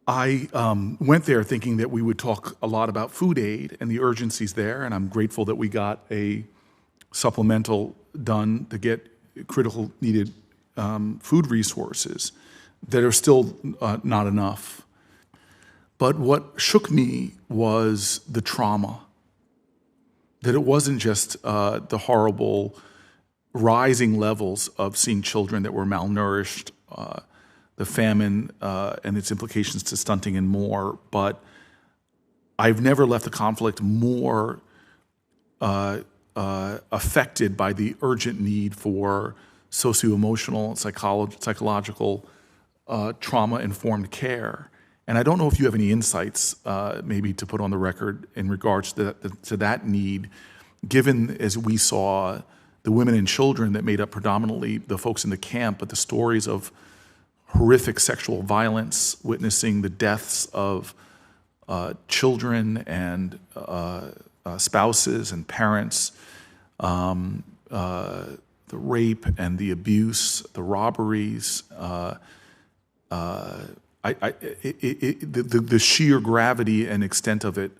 I went there thinking that we would talk a lot about food aid and the urgencies there, and I'm grateful that we got a supplemental done to get critical needed food resources that are still not enough. But what shook me was the trauma, that it wasn't just the horrible rising levels of seeing children that were malnourished, the famine and its implications to stunting and more, but I've never left the conflict more affected by the urgent need for socio-emotional, psychological, trauma-informed care. And I don't know if you have any insights maybe to put on the record in regards to that need, given as we saw the women and children that made up predominantly the folks in the camp, but the stories of horrific sexual violence, witnessing the deaths of children and spouses and parents, the rape and the abuse, the robberies, the sheer gravity and extent of it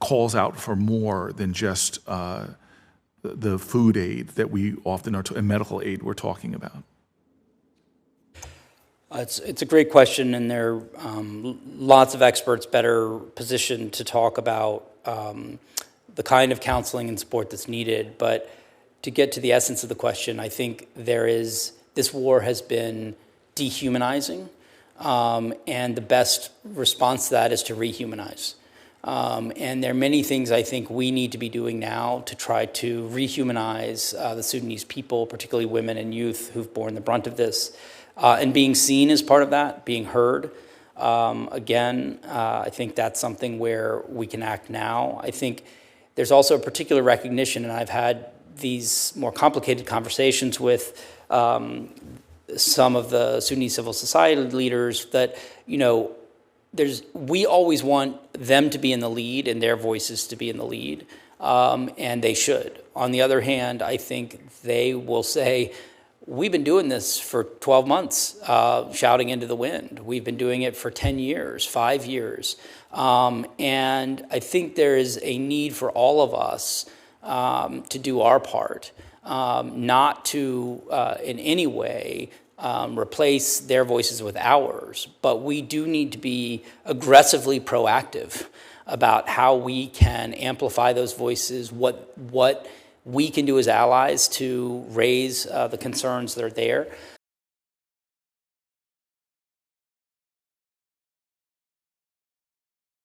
calls out for more than just the food aid that we often are, and medical aid we're talking about. It's a great question, and there are lots of experts better positioned to talk about the kind of counseling and support that's needed. But to get to the essence of the question, I think this war has been dehumanizing, and the best response to that is to rehumanize. And there are many things I think we need to be doing now to try to rehumanize the Sudanese people, particularly women and youth who've borne the brunt of this. And being seen as part of that, being heard. I think that's something where we can act now. I think there's also a particular recognition, and I've had these more complicated conversations with some of the Sudanese civil society leaders that, we always want them to be in the lead and their voices to be in the lead, and they should. On the other hand, I think they will say, we've been doing this for 12 months, shouting into the wind. We've been doing it for 10 years, 5 years. And I think there is a need for all of us to do our part, not to in any way replace their voices with ours, but we do need to be aggressively proactive about how we can amplify those voices, what we can do as allies to raise the concerns that are there.